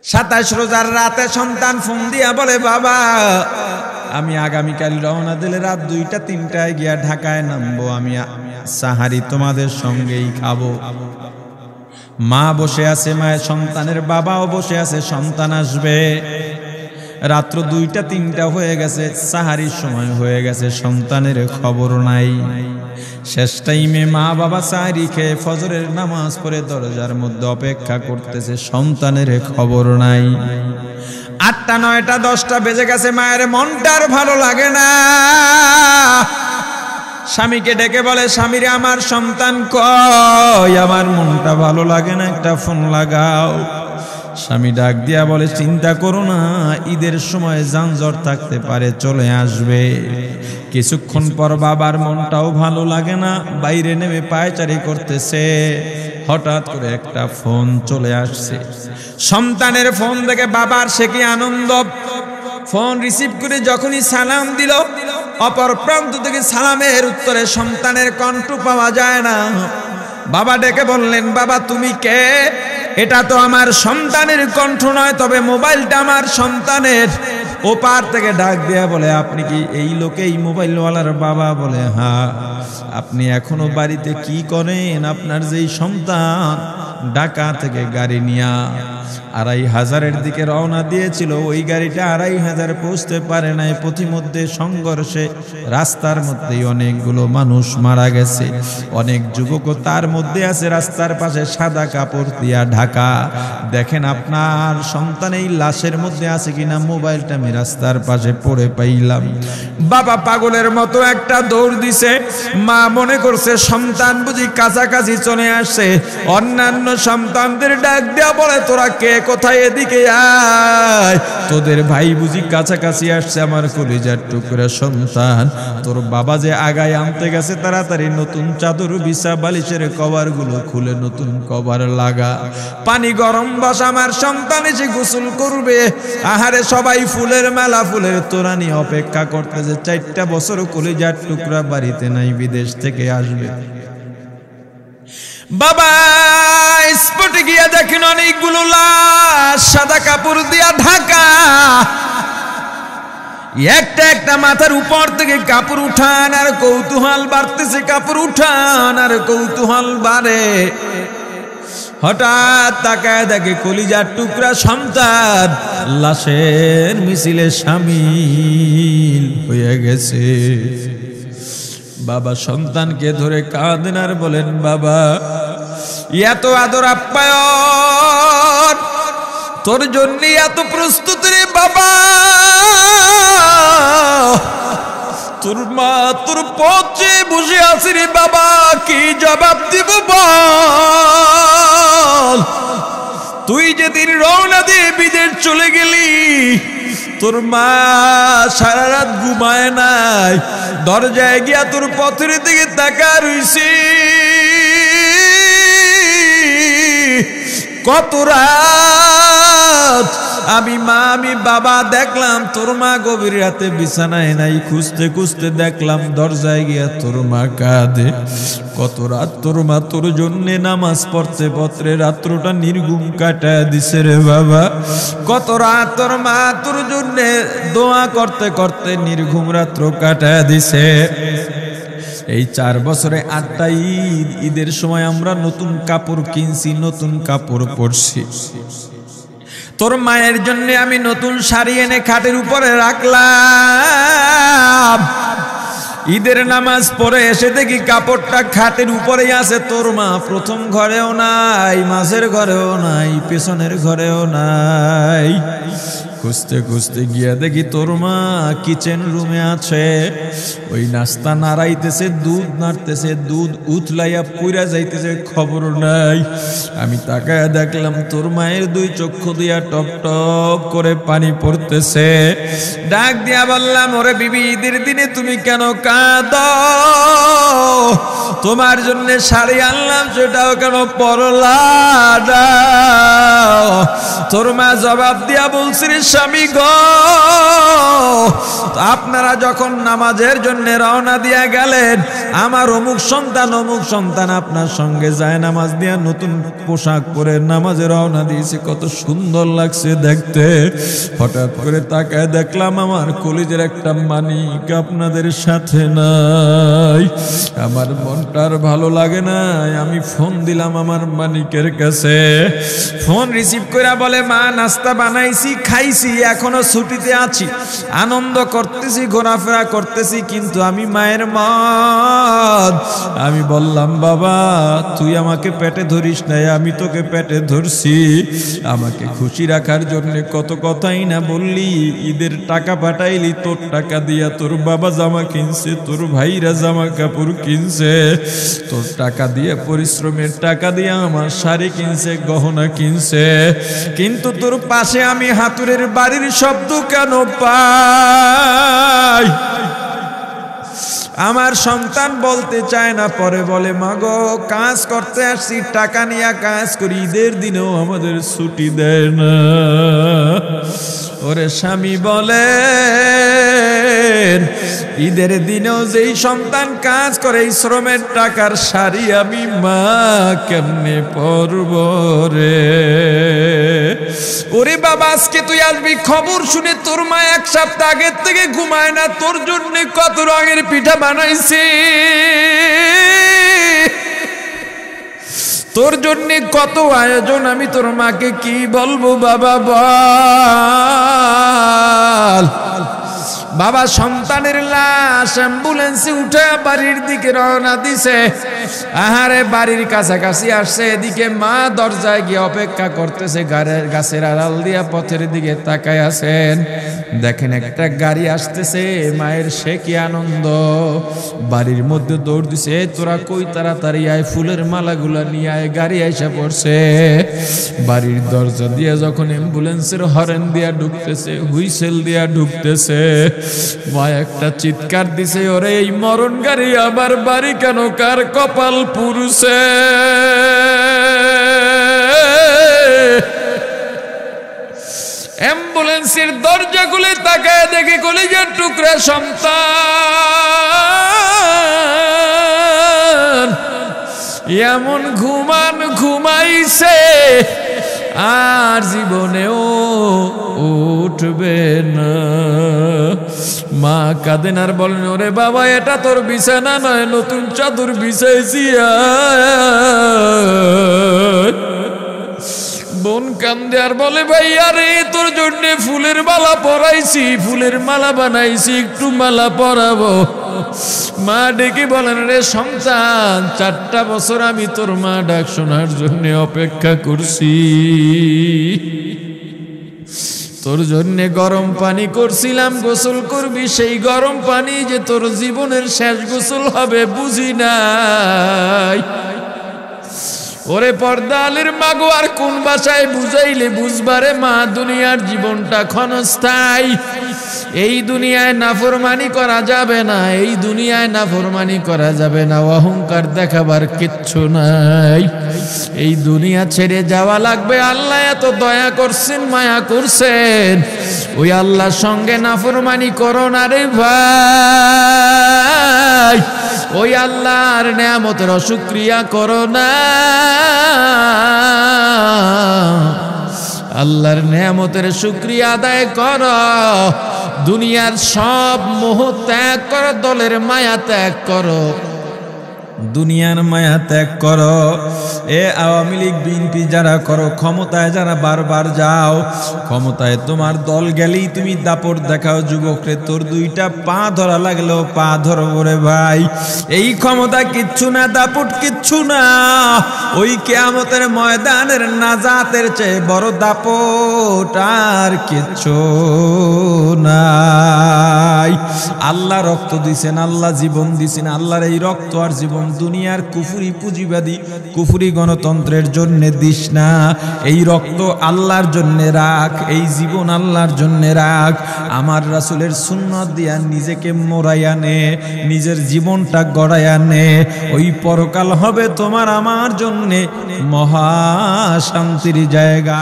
27 রোজার রাতে সন্তান ফোন দিয়া বলে, বাবা আমি আগামীকাল রওনা দিলে রাত 2টা-3টায় গিয়া ঢাকায় নামবো, আমি সাহারি তোমাদের সঙ্গেই খাবো। মা বসে আছে, মায়ের সন্তানের বাবাও বসে আছে, সন্তান আসবে। রাত্র 2টা-3টা হয়ে গেছে, সাহারির সময় হয়ে গেছে, সন্তানের খবর নাই। শেষ টাইমে মা বাবা সাহারি খেয়ে ফজরের নামাজ পড়ে দরজার মধ্যে অপেক্ষা করতেছে, সন্তানের খবর নাই। 8টা, 9টা, 10টা বেজে গেছে, মায়ের মনটার ভালো লাগে না। স্বামীকে ডেকে বলে, স্বামীরে আমার সন্তান কই, আমার মনটা ভালো লাগে না, একটা ফোন লাগাও। স্বামী ডাক দিয়া বলে, চিন্তা করো না, ঈদের সময় যানজট থাকতে পারে, চলে আসবে। কিছুক্ষণ পর বাবার মনটাও ভালো লাগে না, বাইরে নেমে পায়চারি করতেছে। হঠাৎ করে একটা ফোন চলে আসছে। সন্তানের ফোন দেখে বাবার সে কি আনন্দ। ফোন রিসিভ করে যখনই সালাম দিল, অপর প্রান্ত থেকে সালামের উত্তরে সন্তানের কণ্ঠ পাওয়া যায় না। বাবা ডেকে বললেন, বাবা তুমি কে? এটা তো আমার সন্তানের কণ্ঠ নয়, তবে মোবাইলটা আমার সন্তানের। ওপার থেকে ডাক দেয়া বলে, আপনি কি এই লোকেই মোবাইলওয়ালার বাবা? বলে, হ্যাঁ। আপনি এখনো বাড়িতে কি করেন? আপনার যেই সন্তান ঢাকা থেকে গাড়ি নিয়া 2500-এর দিকে রওনা দিয়েছিল, ওই গাড়িটা 2500 পৌঁছতে পারে নাই। পথিমধ্যে সংঘর্ষে রাস্তার মধ্যেই অনেকগুলো মানুষ মারা গেছে, অনেক যুবকও তার মধ্যে আছে। রাস্তার পাশে সাদা কাপড় দিয়া ঢাকা। দেখেন আপনার সন্তান এই লাশের মধ্যে আছে কিনা। মোবাইলটা আমি রাস্তার পাশে পড়ে পাইলাম। বাবা পাগলের মতো একটা দৌড় দিছে। মা মনে করছে সন্তান বুঝি কাছাকাছি চলে আসছে। অন্যান্য সন্তানদের ডাক দেয়া বলে, তোরা কে, কোথায়, এদিকে আয়, তোদের ভাই বুঝি কাছাকাছি আসছে। আমার কলিজার টুকরা সন্তান, তোর বাবা যে আগায় আনতে গেছে, তাড়াতাড়ি নতুন চাদর বিছা, বালিশের কভার গুলো খুলে নতুন কভার লাগা, পানি গরম বসা, আমার সন্তান এসে গোসল করবে। আহারে সবাই ফুলের মেলা, ফুলের তোড়া নিয়ে অপেক্ষা করতেছে। 4টা বছর কলিজার টুকরা বাড়িতে নাই, বিদেশ থেকে আসবে। বাবা স্পটে গিয়া দেখেন অনেকগুলো লাশ সাদা কাপড় দিয়া ঢাকা। একটা একটা মাথার উপর থেকে কাপড় উঠান আর কৌতূহল বাড়তেছে, কাপড় উঠান আর কৌতূহল বাড়ে। হঠাৎ তাকায় দেখে কলিজার টুকরা সন্তান লাশের মিছিলে শামিল হয়ে গেছে। বাবা সন্তানকে ধরে কাঁদেন আর বলেন, বাবা এত আদর আপ্যায়ন তোর জন্য, এত প্রস্তুতি রে বাবা। তোর মা তোর পথে বসে আছে রে বাবা, কি জবাব দিব বল? তুই যেদিন রওনা দিয়ে বিদেশ চলে গেলি, তোর মা সারা রাত ঘুমায় নাই, দরজায় গিয়া তোর পথের দিকে তাকা রইছি। কত রাত আমি মা আমি বাবা দেখলাম, তোর মা গভীর রাতে বিছানায় নাই, খুঁজতে খুঁজতে দেখলাম দরজায় গিয়া তোর মা কাঁদে। কত রাত তোর মা তোর জন্যে নামাজ পড়তে পড়তে রাত্রটা নির্ঘুম কাটায় দিছে রে বাবা। কত রাত তোর মা তোর জন্যে দোয়া করতে করতে নির্ঘুম রাত্র কাটায় দিছে। এই 4 বছরে 8টা ঈদ, ঈদের সময় আমরা নতুন কাপড় কিনছি, নতুন কাপড় পরছি। তোর মায়ের জন্য আমি নতুন শাড়ি এনে খাটের উপরে রাখলাম। ঈদের নামাজ পড়ে এসে দেখি কাপড়টা খাটের উপরেই আছে। তোর মা প্রথম ঘরেও নাই, মাঝের ঘরেও নাই, পেছনের ঘরেও নাই। খুঁজতে খুঁজতে গিয়া দেখি তোর মা কিচেন রুমে আছে। ওই নাস্তা নাড়াইতেছে, দুধ নাড়তেছে, দুধ উথলাইয়া পুইরা যাইতেছে, খবর নাই। আমি তাকায় দেখলাম তোর মায়ের 2 চক্ষু দিয়া টপ টপ করে পানি পড়তেছে। ডাক দিয়া বললাম, ওরে বিবি, ঈদের দিনে তুমি কেন কাঁদো? তোমার জন্য শাড়ি আনলাম, সেটাও কেন পরলা না? তোর মা জবাব দিয়া বলছে, রে স্বামী গো, আপনারা যখন নামাজের জন্য রওনা দিয়া গেলেন, আমার অমুক সন্তান আপনার সঙ্গে যায় নামাজ দিয়া নতুন পোশাক পরে নামাজে রওনা দিয়েছে, কত সুন্দর লাগছে দেখতে। হঠাৎ করে তাকায় দেখলাম আমার কলিজের একটা মানিক আপনাদের সাথে নাই। আমার মনটার ভালো লাগে না, আমি ফোন দিলাম আমার মানিকের কাছে। ফোন রিসিভ করে বলে, মা নাস্তা বানাইছি, খাইছি, এখনো ছুটিতে আছি, আনন্দ করতেছি, ঘোরাফেরা করতেছি, কিন্তু আমি মায়ের মত। আমি বললাম, বাবা তুই আমাকে পেটে ধরিস নাই, আমি তোকে পেটে ধরছি। আমাকে খুশি রাখার জন্য কত কথাই না বললি, ঈদের টাকা পাঠাইলি, তোর টাকা দিয়া তোর বাবা জামা কিনছে, তোর ভাইরা জামা কাপড় কিনছে, তোর টাকা দিয়ে পরিশ্রমের টাকা দিয়ে আমার শাড়ি কিনছে, গহনা কিনছে, কিন্তু তোর পাশে আমি হাতুড়ের বাড়ির শব্দ কেন পাই? আমার সন্তান বলতে চায় না, পরে বলে, মাগো কাজ করতে আসছি, টাকা নিয়ে কাজ করি, ঈদের দিনেও আমাদের ছুটি দেয় না। ওরে স্বামী বলে, ঈদের দিনেও যেই সন্তান কাজ করে, এই শ্রমের টাকার শাড়ি আমি মা কেমনে পরব রে? ওরে বাবা, আজকে তুই আসবি, খবর শুনে তোর মা এক সপ্তাহ আগের থেকে ঘুমায় না, তোর জন্য কত রঙের পিঠা বানাইছি, তোর জন্য কত আয়োজন, আমি তোর মাকে কি বলবো বাবা বল। বাবা সন্তানের লাশ অ্যাম্বুলেন্সে উঠে বাড়ির দিকে রওনা দিছে। আহারে বাড়ির কাছাকাছি আসছে, এদিকে মা দরজায় গিয়ে অপেক্ষা করতেছে, গাছের আড়াল দিয়া পথের দিকে তাকায় আছেন। দেখেন একটা গাড়ি আসতেছে, মায়ের সে কি আনন্দ, বাড়ির মধ্যে দৌড় দিছে, তোরা কই তাড়াতাড়ি আয়, ফুলের মালাগুলা নিয়ে আয়, গাড়ি আইসা পড়ছে। বাড়ির দরজা দিয়ে যখন অ্যাম্বুলেন্সের হরেন দিয়া ঢুকতেছে, হুইসেল দিয়া ঢুকতেছে, মা একটা চিৎকার দিছে, ওরে এই মরণ গাড়ি আমার বাড়ি কেন, কার কপাল পুরুষে? অ্যাম্বুলেন্সের দরজা খুলে তাকায় দেখে কলিজার টুকরা সন্তান এমন ঘুমাইছে, আর জীবনেও উঠবে না। মা কাঁদেন আর বলেন, ওরে বাবা এটা তোর বিছানা নয়, নতুন চাদর বিছাইছি। বোন কান্দে আর বলে, ভাই আরে তোর জন্য ফুলের মালা পরাইছি, ফুলের মালা বানাইছি, একটু মালা পরাবো। মা ডেকে বলেন, রে সন্তান, 4টা বছর আমি তোর মা ডাক শোনার জন্য অপেক্ষা করছি, তোর জন্য গরম পানি করছিলাম, গোসল করবি, সেই গরম পানি যে তোর জীবনের শেষ গোসল হবে বুঝি নাই। ওরে পর্দালের মাগো, আর কোন ভাষায় বুঝাইলে বুঝবারে মা, দুনিয়ার জীবনটা ক্ষণস্থায়ী, এই দুনিয়ায় নাফরমানি করা যাবে না, এই দুনিয়ায় নাফরমানি করা যাবে না, অহংকার দেখাবার কিচ্ছু নাই, এই দুনিয়া ছেড়ে যাওয়া লাগবে। আল্লাহ এত দয়া করছেন, মায়া করছেন, ওই আল্লাহর সঙ্গে নাফরমানি করো না রে ভাই, ওই আল্লাহর নেয়ামতের অশুকরিয়া করো না, আল্লাহর নেয়ামতের শুকরিয়া আদায় করো, দুনিয়ার সব মোহ ত্যাগ করো, দলের মায়া ত্যাগ করো, দুনিয়ার মায়া ত্যাগ করো। এ আওয়ামী লীগ বিএনপি যারা করো, ক্ষমতায় যারা বারবার যাও, ক্ষমতায় তোমার দল গেলেই তুমি দাপট দেখাও, যুবকরে তোর 2টা পা ধরা লাগলেও পা ধরবো রে ভাই, এই ক্ষমতা কিচ্ছু না, দাপট কিচ্ছু না, ওই কিয়ামতের ময়দানের নাজাতের চেয়ে বড় দাপট আর কিচ্ছু নাই। আল্লাহ রক্ত দিছেন, আল্লাহ জীবন দিছেন, আল্লাহর এই রক্ত আর জীবন দুনিয়ার কুফরি পুঁজিবাদী কুফরি গণতন্ত্রের জন্য দিস না, এই রক্ত আল্লাহর জন্য রাখ, এই জীবন আল্লাহর জন্য রাখ। আমার রাসূলের সুন্নাত দিয়া নিজেকে মোড়াইয়া নে, নিজের জীবনটা গড়াইয়া নে, ওই পরকাল হবে তোমার আমার জন্য মহা শান্তির জায়গা।